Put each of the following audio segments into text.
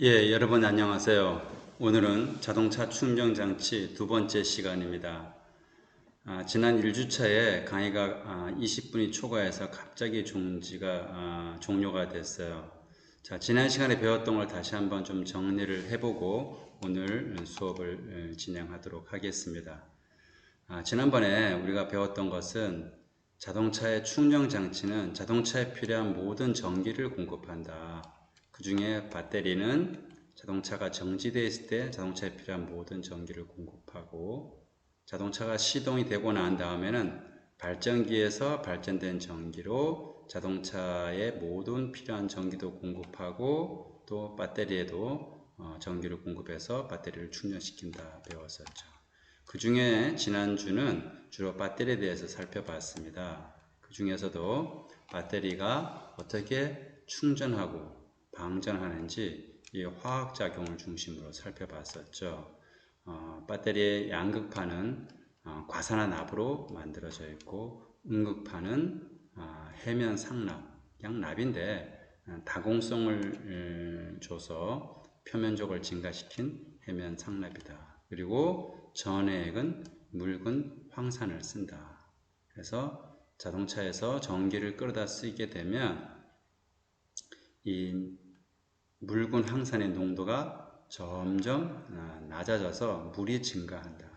예, 여러분 안녕하세요. 오늘은 자동차 충전 장치 두 번째 시간입니다. 지난 1주차에 강의가 20분이 초과해서 갑자기 종료가 됐어요. 자, 지난 시간에 배웠던 걸 다시 한번 좀 정리를 해보고 오늘 수업을 진행하도록 하겠습니다. 지난번에 우리가 배웠던 것은 자동차의 충전 장치는 자동차에 필요한 모든 전기를 공급한다. 그 중에 배터리는 자동차가 정지되어 있을 때 자동차에 필요한 모든 전기를 공급하고, 자동차가 시동이 되고 난 다음에는 발전기에서 발전된 전기로 자동차의 모든 필요한 전기도 공급하고, 또 배터리에도 전기를 공급해서 배터리를 충전시킨다 배웠었죠. 그 중에 지난주는 주로 배터리에 대해서 살펴봤습니다. 그 중에서도 배터리가 어떻게 충전하고 방전하는지 이 화학작용을 중심으로 살펴봤었죠. 배터리의 양극판은 과산화 납으로 만들어져 있고, 음극판은 해면 상납, 그냥 납인데 다공성을 줘서 표면적을 증가시킨 해면 상납이다. 그리고 전해액은 묽은 황산을 쓴다. 그래서 자동차에서 전기를 끌어다 쓰게 되면 이 묽은 황산의 농도가 점점 낮아져서 물이 증가한다.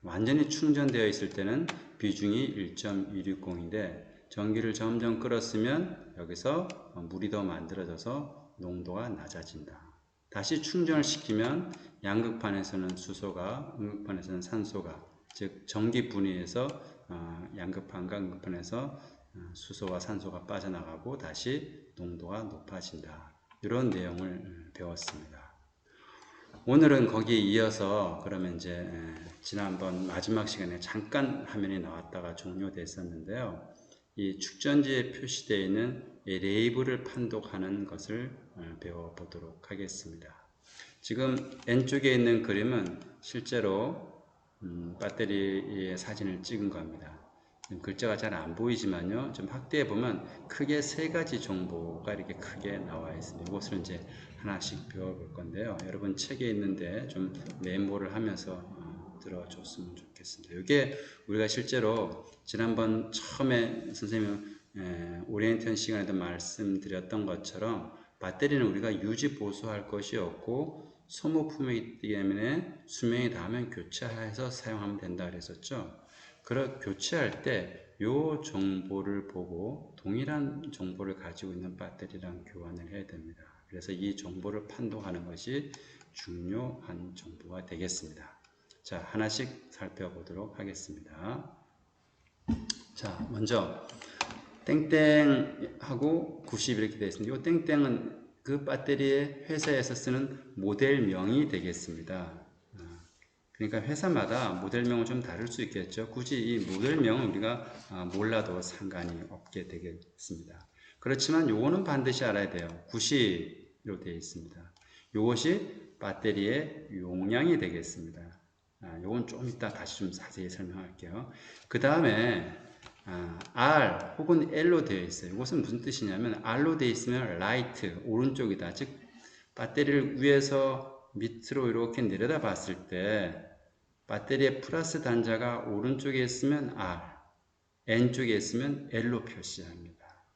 완전히 충전되어 있을 때는 비중이 1.160인데 전기를 점점 끌었으면 여기서 물이 더 만들어져서 농도가 낮아진다. 다시 충전을 시키면 양극판에서는 수소가, 음극판에서는 산소가, 즉 전기 분해에서 양극판과 음극판에서 수소와 산소가 빠져나가고 다시 농도가 높아진다. 이런 내용을 배웠습니다. 오늘은 거기에 이어서 그러면 이제 지난번 마지막 시간에 잠깐 화면이 나왔다가 종료됐었는데요. 이 축전지에 표시되어 있는 이 레이블을 판독하는 것을 배워보도록 하겠습니다. 지금 N쪽에 있는 그림은 실제로 배터리의 사진을 찍은 겁니다. 글자가 잘 안 보이지만요, 좀 확대해 보면 크게 세 가지 정보가 이렇게 크게 나와 있습니다. 이것을 이제 하나씩 배워볼 건데요. 여러분 책에 있는데 좀 메모를 하면서 들어줬으면 좋겠습니다. 이게 우리가 실제로 지난번 처음에 선생님 오리엔테이션 시간에도 말씀드렸던 것처럼 배터리는 우리가 유지 보수할 것이 없고 소모품이기 때문에 수명이 닿으면 교체해서 사용하면 된다 그랬었죠. 교체할 때 이 정보를 보고 동일한 정보를 가지고 있는 배터리랑 교환을 해야 됩니다. 그래서 이 정보를 판독하는 것이 중요한 정보가 되겠습니다. 자, 하나씩 살펴보도록 하겠습니다. 자, 먼저 땡땡하고 90 이렇게 되어 있습니다. 이 땡땡은 그 배터리의 회사에서 쓰는 모델명이 되겠습니다. 그러니까 회사마다 모델명은 좀 다를 수 있겠죠. 굳이 이 모델명은 우리가 몰라도 상관이 없게 되겠습니다. 그렇지만 요거는 반드시 알아야 돼요. 90으로 되어 있습니다. 요것이 배터리의 용량이 되겠습니다. 요건 좀 이따 다시 좀 자세히 설명할게요. 그 다음에 R 혹은 L로 되어 있어요. 이것은 무슨 뜻이냐면 R로 되어 있으면 right, 오른쪽이다. 즉 배터리를 위에서 밑으로 이렇게 내려다 봤을 때 배터리의 플러스 단자가 오른쪽에 있으면 R, N쪽에 있으면 L로 표시합니다.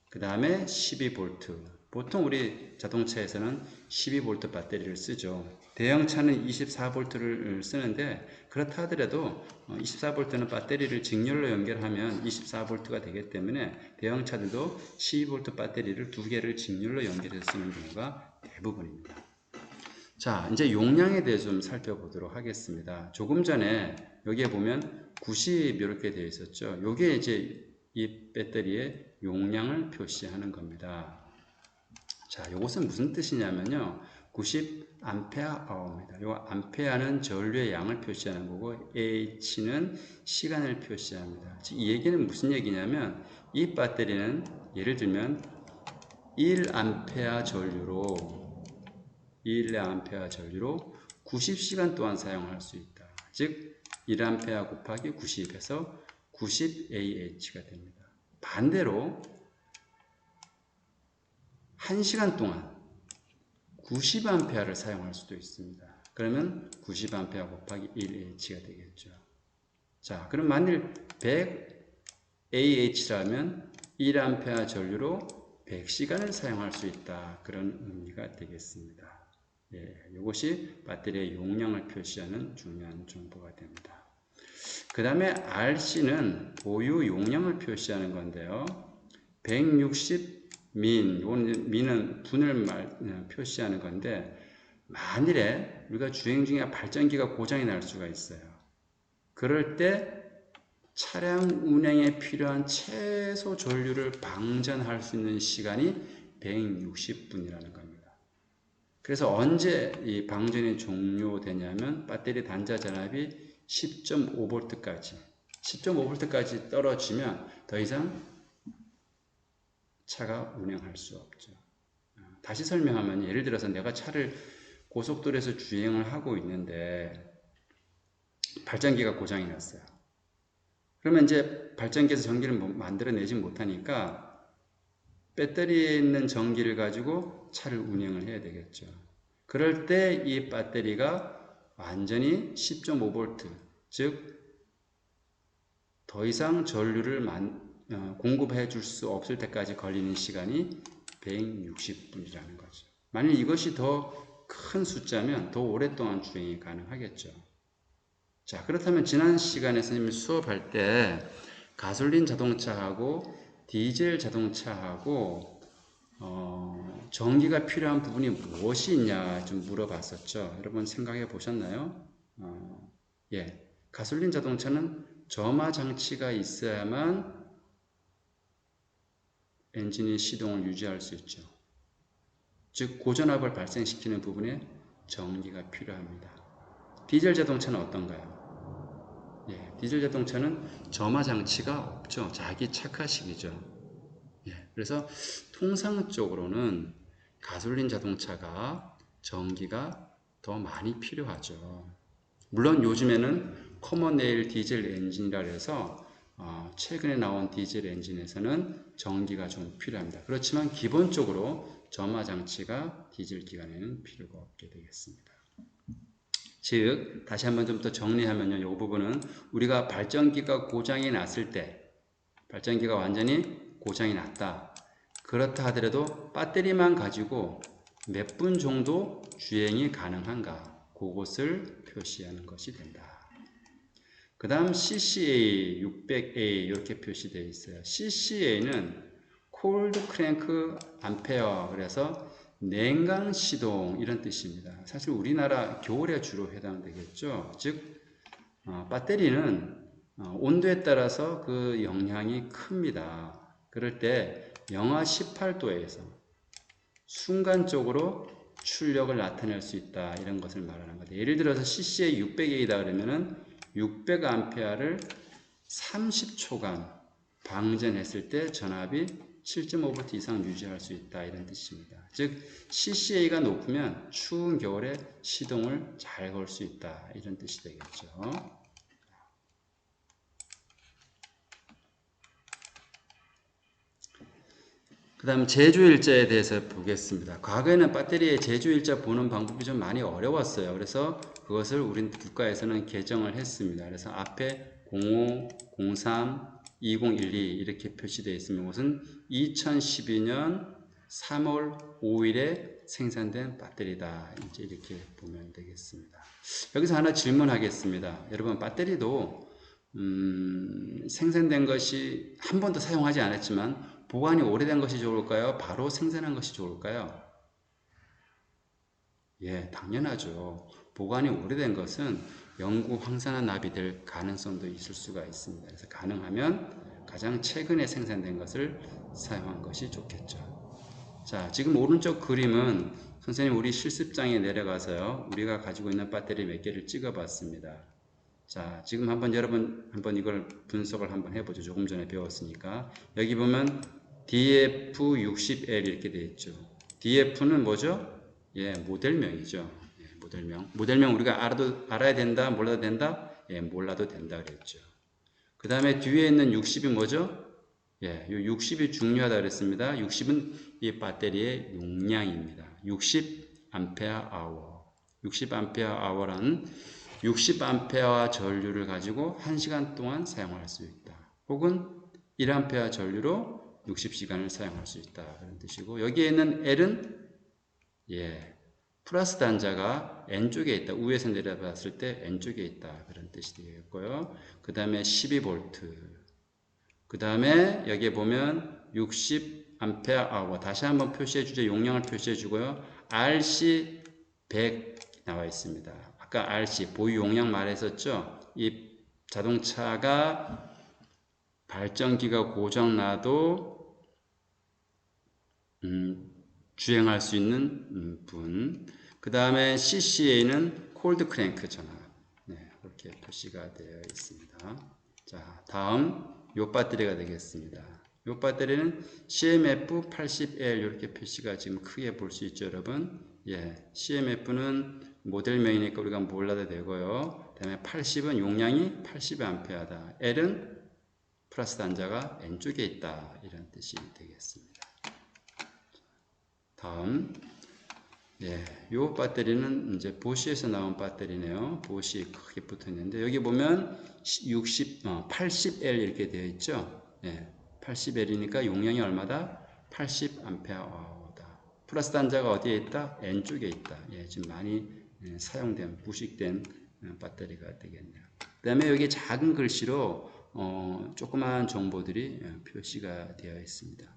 그 다음에 12V. 보통 우리 자동차에서는 12V 배터리를 쓰죠. 대형차는 24V를 쓰는데 그렇다 하더라도 24V는 배터리를 직렬로 연결하면 24V가 되기 때문에 대형차들도 12V 배터리를 두 개를 직렬로 연결해서 쓰는 경우가 대부분입니다. 자, 이제 용량에 대해서 좀 살펴보도록 하겠습니다. 조금 전에 여기에 보면 90 이렇게 되어 있었죠. 요게 이제 이 배터리의 용량을 표시하는 겁니다. 자, 요것은 무슨 뜻이냐면요. 90 암페어 아워입니다. 요 암페어는 전류의 양을 표시하는 거고 H는 시간을 표시합니다. 즉, 이 얘기는 무슨 얘기냐면 이 배터리는 예를 들면 1암페어 전류로 90시간 동안 사용할 수 있다. 즉 1A 곱하기 90에서 90AH가 됩니다. 반대로 1시간 동안 90A를 사용할 수도 있습니다. 그러면 90A 곱하기 1H가 되겠죠. 자, 그럼 만일 100AH라면 1A 전류로 100시간을 사용할 수 있다. 그런 의미가 되겠습니다. 예, 이것이 배터리의 용량을 표시하는 중요한 정보가 됩니다. 그 다음에 RC는 보유 용량을 표시하는 건데요. 160 민은 분을 표시하는 건데, 만일에 우리가 주행 중에 발전기가 고장이 날 수가 있어요. 그럴 때 차량 운행에 필요한 최소 전류를 방전할 수 있는 시간이 160분이라는 겁니다. 그래서 언제 이 방전이 종료되냐면 배터리 단자 전압이 10.5V까지 떨어지면 더 이상 차가 운행할 수 없죠. 다시 설명하면, 예를 들어서 내가 차를 고속도로에서 주행을 하고 있는데 발전기가 고장이 났어요. 그러면 이제 발전기에서 전기를 만들어내지 못하니까 배터리에 있는 전기를 가지고 차를 운행을 해야 되겠죠. 그럴 때 이 배터리가 완전히 10.5V, 즉 더 이상 전류를 공급해 줄 수 없을 때까지 걸리는 시간이 160분이라는 거죠. 만일 이것이 더 큰 숫자면 더 오랫동안 주행이 가능하겠죠. 자, 그렇다면 지난 시간에 선생님이 수업할 때 가솔린 자동차하고 디젤 자동차하고 전기가 필요한 부분이 무엇이 있냐 좀 물어봤었죠. 여러분 생각해 보셨나요? 예, 가솔린 자동차는 점화 장치가 있어야만 엔진의 시동을 유지할 수 있죠. 즉 고전압을 발생시키는 부분에 전기가 필요합니다. 디젤 자동차는 어떤가요? 예, 디젤 자동차는 점화 장치가 없죠. 자기 착화식이죠. 예, 그래서 통상적으로는 가솔린 자동차가 전기가 더 많이 필요하죠. 물론 요즘에는 커먼 레일 디젤 엔진이라 해서 최근에 나온 디젤 엔진에서는 전기가 좀 필요합니다. 그렇지만 기본적으로 점화 장치가 디젤 기관에는 필요가 없게 되겠습니다. 즉 다시 한번 좀 더 정리하면요, 이 부분은 우리가 발전기가 고장이 났을 때, 발전기가 완전히 고장이 났다, 그렇다 하더라도 배터리만 가지고 몇 분 정도 주행이 가능한가, 그것을 표시하는 것이 된다. 그 다음 CCA, 600A 이렇게 표시되어 있어요. CCA는 콜드 크랭크 암페어, 그래서 냉각 시동 이런 뜻입니다. 사실 우리나라 겨울에 주로 해당되겠죠. 즉 배터리는 온도에 따라서 그 영향이 큽니다. 그럴 때 영하 18도에서 순간적으로 출력을 나타낼 수 있다, 이런 것을 말하는 거죠. 예를 들어서 CCA 600A다 그러면은 600A를 30초간 방전했을 때 전압이 7.5V 이상 유지할 수 있다, 이런 뜻입니다. 즉 CCA가 높으면 추운 겨울에 시동을 잘 걸 수 있다, 이런 뜻이 되겠죠. 그 다음 제조일자에 대해서 보겠습니다. 과거에는 배터리의 제조일자 보는 방법이 좀 많이 어려웠어요. 그래서 그것을 우리 국가에서는 개정을 했습니다. 그래서 앞에 05, 03, 2012 이렇게 표시되어 있으면 이것은 2012년 3월 5일에 생산된 배터리다, 이제 이렇게 보면 되겠습니다. 여기서 하나 질문하겠습니다. 여러분, 배터리도 생산된 것이 한 번도 사용하지 않았지만 보관이 오래된 것이 좋을까요? 바로 생산한 것이 좋을까요? 예, 당연하죠. 보관이 오래된 것은 영구 황산화 납이 가능성도 있을 수가 있습니다. 그래서 가능하면 가장 최근에 생산된 것을 사용한 것이 좋겠죠. 자, 지금 오른쪽 그림은 선생님 우리 실습장에 내려가서요, 우리가 가지고 있는 배터리 몇 개를 찍어 봤습니다. 자, 지금 여러분 한번 이걸 분석을 한번 해보죠. 조금 전에 배웠으니까. 여기 보면 DF60L 이렇게 되어 있죠. DF는 뭐죠? 예, 모델명이죠. 예, 모델명. 모델명 우리가 알아야 된다, 몰라도 된다? 예, 몰라도 된다 그랬죠. 그 다음에 뒤에 있는 60이 뭐죠? 예, 이 60이 중요하다 그랬습니다. 60은 이 배터리의 용량입니다. 60 60A. 60A라는 60A 전류를 가지고 1시간 동안 사용할 수 있다. 혹은 1A 전류로 60시간을 사용할 수 있다. 그런 뜻이고, 여기에 있는 L은 플러스 단자가 N쪽에 있다. 위에서 내려봤을 때 N쪽에 있다. 그런 뜻이 되겠고요. 그 다음에 12V. 그 다음에 여기에 보면 60A. 다시 한번 표시해 주죠. 용량을 표시해 주고요. RC 100 나와 있습니다. 아까 RC 보유 용량 말했었죠. 이 자동차가 발전기가 고장나도 주행할 수 있는 분. 그 다음에 CCA는 콜드 크랭크 전압. 이렇게 표시가 되어 있습니다. 자, 다음 요 배터리가 되겠습니다. 요 배터리는 CMF80L 이렇게 표시가 지금 크게 볼 수 있죠, 여러분. CMF는 모델명이니까 우리가 몰라도 되고요. 그 다음에 80은 용량이 80A다. L은 플러스 단자가 N쪽에 있다. 이런 뜻이 되겠습니다. 다음, 요 배터리는 이제 보시에서 나온 배터리네요. 보시 크게 붙어 있는데, 여기 보면 80L 이렇게 되어 있죠. 80L이니까 용량이 얼마다? 80A다. 플러스 단자가 어디에 있다? N쪽에 있다. 지금 많이 사용된, 부식된 배터리가 되겠네요. 그 다음에 여기 작은 글씨로 조그마한 정보들이 표시가 되어 있습니다.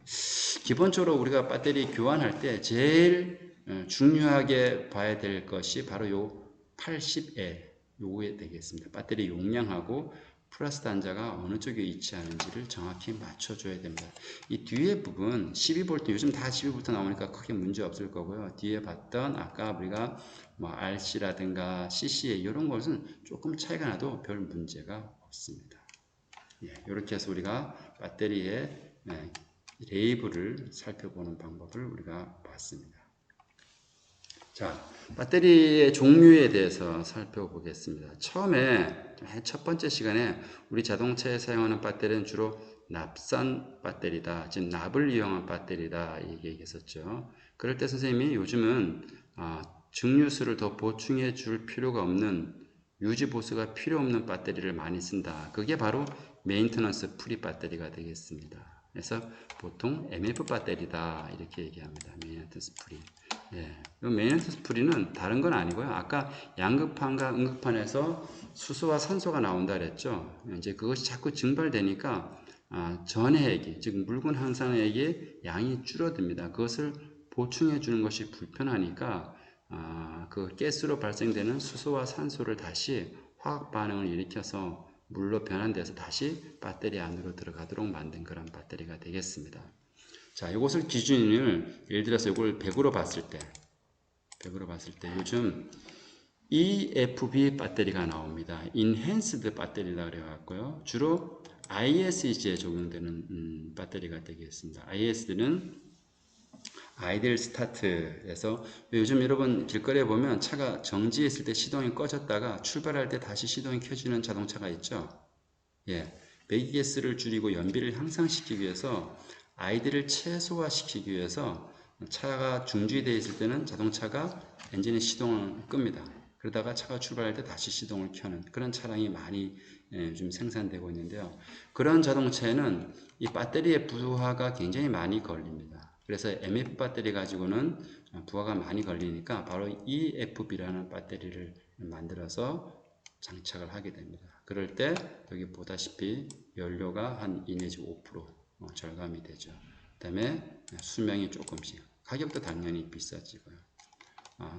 기본적으로 우리가 배터리 교환할 때 제일 중요하게 봐야 될 것이 바로 요 80L 요게 되겠습니다. 배터리 용량하고 플러스 단자가 어느 쪽에 위치하는지를 정확히 맞춰줘야 됩니다. 이 뒤에 부분 12V, 요즘 다 12V 나오니까 크게 문제 없을 거고요. 뒤에 봤던 아까 우리가 뭐 RC라든가 CCA 이런 것은 조금 차이가 나도 별 문제가 없습니다. 이렇게 해서 우리가 배터리의 레이블을 살펴보는 방법을 우리가 봤습니다. 자, 배터리의 종류에 대해서 살펴보겠습니다. 처음에 첫 번째 시간에 우리 자동차에 사용하는 배터리는 주로 납산 배터리다, 즉 납을 이용한 배터리다 얘기했었죠. 그럴 때 선생님이 요즘은 증류수를 더 보충해 줄 필요가 없는 유지 보수가 필요 없는 배터리를 많이 쓴다. 그게 바로 메인터넌스 프리 배터리가 되겠습니다. 그래서 보통 MF 배터리다 이렇게 얘기합니다. 메인터넌스 프리. 이 메인터넌스 프리는 다른 건 아니고요. 아까 양극판과 음극판에서 수소와 산소가 나온다 그랬죠. 이제 그것이 자꾸 증발되니까 전해액이, 즉 묽은 항산액의 양이 줄어듭니다. 그것을 보충해 주는 것이 불편하니까 그 가스로 발생되는 수소와 산소를 다시 화학 반응을 일으켜서 물로 변환돼서 다시 배터리 안으로 들어가도록 만든 그런 배터리가 되겠습니다. 자, 이것을 기준을 예를 들어서 이걸 100으로 봤을 때 요즘 EFB 배터리가 나옵니다. Enhanced 배터리라고 그래갖고요. 주로 ISG에 적용되는 배터리가 되겠습니다. IS는 아이들 스타트에서 요즘 여러분 길거리에 보면 차가 정지했을 때 시동이 꺼졌다가 출발할 때 다시 시동이 켜지는 자동차가 있죠. 배기가스를 줄이고 연비를 향상시키기 위해서 아이들을 최소화시키기 위해서 차가 중지되어 있을 때는 자동차가 엔진의 시동을 끕니다. 그러다가 차가 출발할 때 다시 시동을 켜는 그런 차량이 많이 좀 생산되고 있는데요. 그런 자동차에는 이 배터리의 부하가 굉장히 많이 걸립니다. 그래서 MF 배터리 가지고는 부하가 많이 걸리니까 바로 EFB라는 배터리를 만들어서 장착을 하게 됩니다. 그럴 때 여기 보다시피 연료가 한 2 내지 5% 절감이 되죠. 그 다음에 수명이 조금씩, 가격도 당연히 비싸지고요.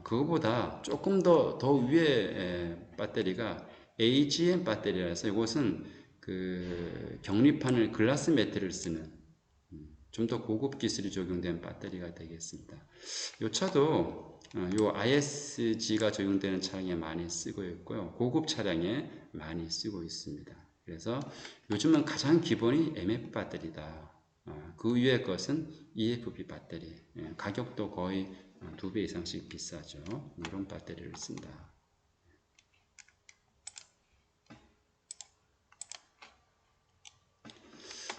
그거보다 조금 더 위에 배터리가 AGM 배터리라서 이것은 그 경리판을 글라스 매트를 쓰는 좀 더 고급 기술이 적용된 배터리가 되겠습니다. 이 차도 요 ISG가 적용되는 차량에 많이 쓰고 있고요. 고급 차량에 많이 쓰고 있습니다. 그래서 요즘은 가장 기본이 MF 배터리다. 그 위의 것은 EFB 배터리. 가격도 거의 2배 이상씩 비싸죠. 이런 배터리를 쓴다.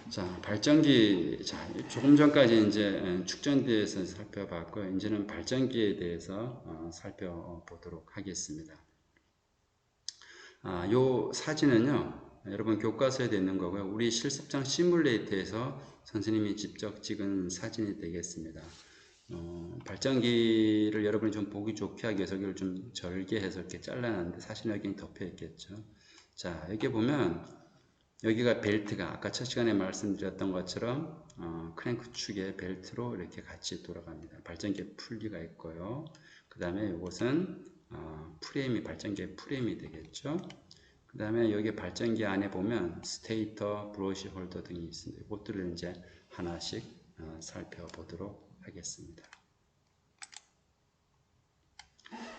자, 발전기. 자, 조금 전까지 이제 축전기에 대해서 살펴봤고요. 이제는 발전기에 대해서 살펴보도록 하겠습니다. 요 사진은요, 여러분 교과서에 있는 거고요. 우리 실습장 시뮬레이터에서 선생님이 직접 찍은 사진이 되겠습니다. 발전기를 여러분이 좀 보기 좋게 하기 위해서 여기를 좀 절개해서 이렇게 잘라놨는데 사실 여기는 덮여 있겠죠. 자, 여기 보면 여기가 벨트가 아까 첫 시간에 말씀드렸던 것처럼 크랭크 축의 벨트로 이렇게 같이 돌아갑니다. 발전기의 풀리가 있고요. 그 다음에 이것은 프레임이 발전기의 프레임이 되겠죠. 그 다음에 여기 발전기 안에 보면 스테이터, 브러쉬 홀더 등이 있습니다. 이것들을 이제 하나씩 살펴보도록 하겠습니다.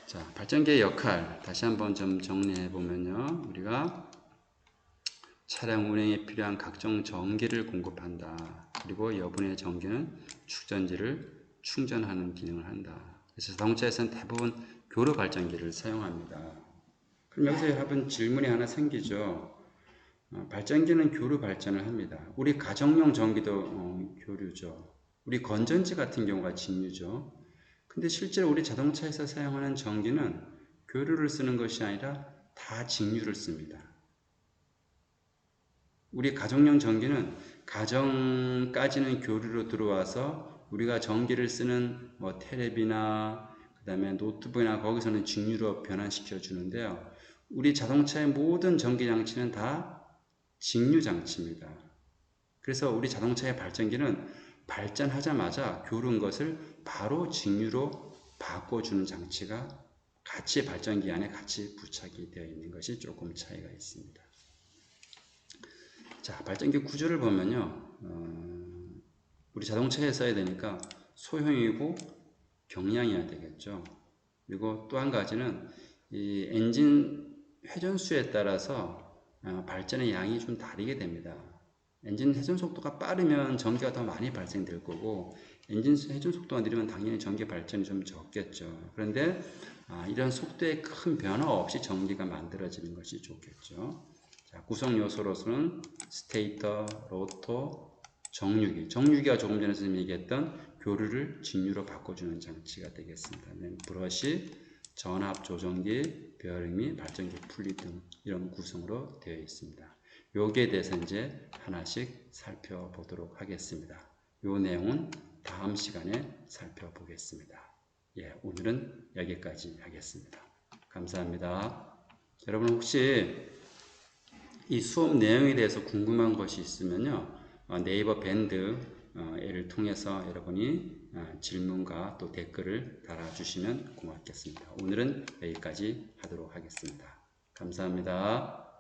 자, 발전기의 역할 다시 한번 좀 정리해 보면요. 우리가 차량 운행에 필요한 각종 전기를 공급한다. 그리고 여분의 전기는 축전지를 충전하는 기능을 한다. 그래서 자동차에서는 대부분 교류 발전기를 사용합니다. 그럼 여기서 여러분 질문이 하나 생기죠. 발전기는 교류 발전을 합니다. 우리 가정용 전기도 교류죠. 우리 건전지 같은 경우가 직류죠. 근데 실제로 우리 자동차에서 사용하는 전기는 교류를 쓰는 것이 아니라 다 직류를 씁니다. 우리 가정용 전기는 가정까지는 교류로 들어와서 우리가 전기를 쓰는 뭐 텔레비나 그 다음에 노트북이나 거기서는 직류로 변환시켜 주는데요. 우리 자동차의 모든 전기 장치는 다 직류 장치입니다. 그래서 우리 자동차의 발전기는 발전하자마자 교류한 것을 바로 직류로 바꿔주는 장치가 같이 발전기 안에 같이 부착이 되어 있는 것이 조금 차이가 있습니다. 자, 발전기 구조를 보면요. 우리 자동차에 써야 되니까 소형이고 경량이어야 되겠죠. 그리고 또 한 가지는 이 엔진 회전수에 따라서 발전의 양이 좀 다르게 됩니다. 엔진 회전 속도가 빠르면 전기가 더 많이 발생될 거고 엔진 회전 속도가 느리면 당연히 전기 발전이 좀 적겠죠. 그런데 이런 속도에 큰 변화 없이 전기가 만들어지는 것이 좋겠죠. 자, 구성 요소로서는 스테이터, 로터, 정류기가 조금 전에 선생님이 얘기했던 교류를 직류로 바꿔주는 장치가 되겠습니다. 브러쉬, 전압 조정기, 베어링, 발전기 풀리 등 이런 구성으로 되어 있습니다. 여기에 대해서 이제 하나씩 살펴보도록 하겠습니다. 이 내용은 다음 시간에 살펴보겠습니다. 예, 오늘은 여기까지 하겠습니다. 감사합니다. 여러분 혹시 이 수업 내용에 대해서 궁금한 것이 있으면요. 네이버 밴드를 통해서 여러분이 질문과 또 댓글을 달아주시면 고맙겠습니다. 오늘은 여기까지 하도록 하겠습니다. 감사합니다.